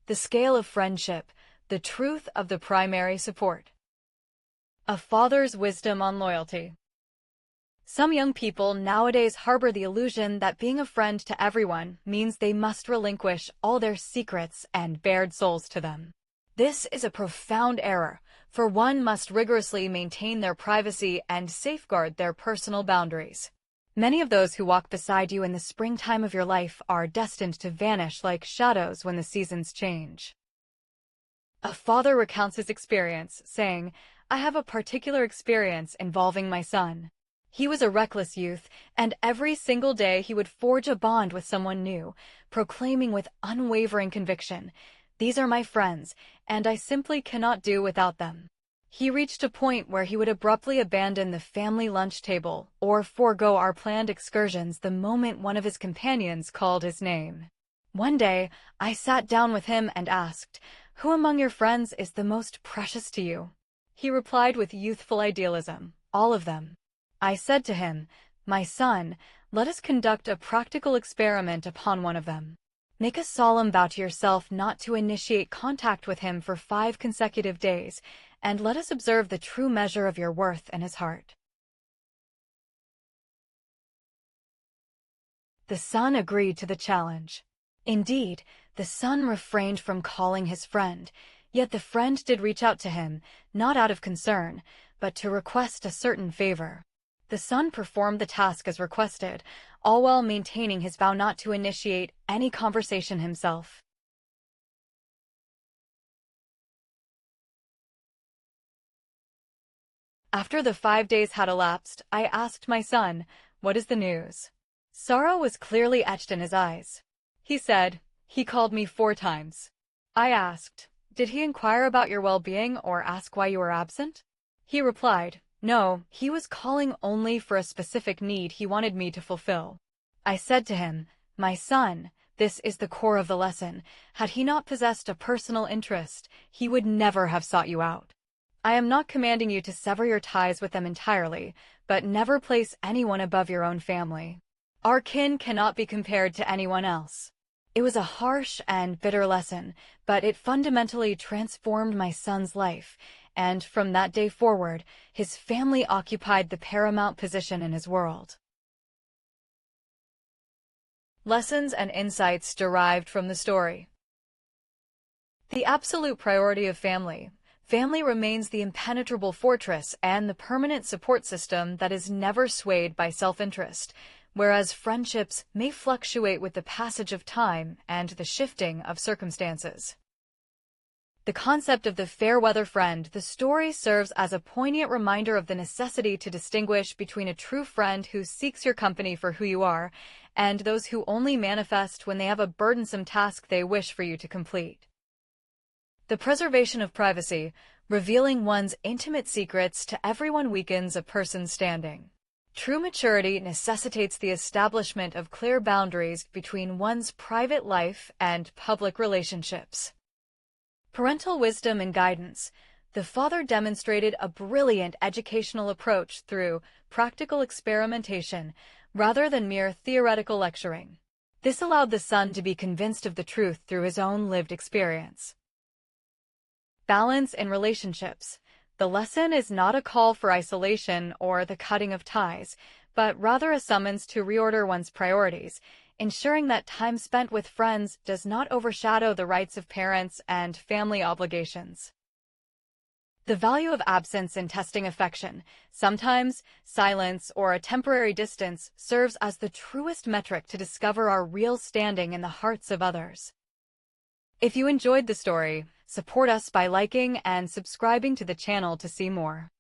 The scale of friendship, the truth of the primary support. A father's wisdom on loyalty. Some young people nowadays harbor the illusion that being a friend to everyone means they must relinquish all their secrets and bared souls to them. This is a profound error, for one must rigorously maintain their privacy and safeguard their personal boundaries. Many of those who walk beside you in the springtime of your life are destined to vanish like shadows when the seasons change. A father recounts his experience, saying, "I have a particular experience involving my son. He was a reckless youth, and every single day he would forge a bond with someone new, proclaiming with unwavering conviction, 'These are my friends, and I simply cannot do without them.' He reached a point where he would abruptly abandon the family lunch table or forego our planned excursions the moment one of his companions called his name. One day, I sat down with him and asked, 'Who among your friends is the most precious to you?' He replied with youthful idealism, 'All of them.' I said to him, 'My son, let us conduct a practical experiment upon one of them. Make a solemn vow to yourself not to initiate contact with him for 5 consecutive days, and let us observe the true measure of your worth in his heart.' The son agreed to the challenge. Indeed, the son refrained from calling his friend, yet the friend did reach out to him, not out of concern, but to request a certain favor. The son performed the task as requested, all while maintaining his vow not to initiate any conversation himself. After the 5 days had elapsed, I asked my son, 'What is the news?' Sorrow was clearly etched in his eyes. He said, 'He called me 4 times. I asked, 'Did he inquire about your well-being or ask why you were absent?' He replied, 'No, he was calling only for a specific need he wanted me to fulfill.' I said to him, 'My son, this is the core of the lesson. Had he not possessed a personal interest, he would never have sought you out. I am not commanding you to sever your ties with them entirely, but never place anyone above your own family. Our kin cannot be compared to anyone else.' It was a harsh and bitter lesson, but it fundamentally transformed my son's life, and from that day forward, his family occupied the paramount position in his world. Lessons and insights derived from the story. The absolute priority of family. Family remains the impenetrable fortress and the permanent support system that is never swayed by self-interest, whereas friendships may fluctuate with the passage of time and the shifting of circumstances. The concept of the fair-weather friend, the story serves as a poignant reminder of the necessity to distinguish between a true friend who seeks your company for who you are and those who only manifest when they have a burdensome task they wish for you to complete. The preservation of privacy, revealing one's intimate secrets to everyone weakens a person's standing. True maturity necessitates the establishment of clear boundaries between one's private life and public relationships. Parental wisdom and guidance. The father demonstrated a brilliant educational approach through practical experimentation rather than mere theoretical lecturing. This allowed the son to be convinced of the truth through his own lived experience. Balance in relationships. The lesson is not a call for isolation or the cutting of ties, but rather a summons to reorder one's priorities, ensuring that time spent with friends does not overshadow the rights of parents and family obligations. The value of absence in testing affection. Sometimes, silence or a temporary distance serves as the truest metric to discover our real standing in the hearts of others. If you enjoyed the story, support us by liking and subscribing to the channel to see more.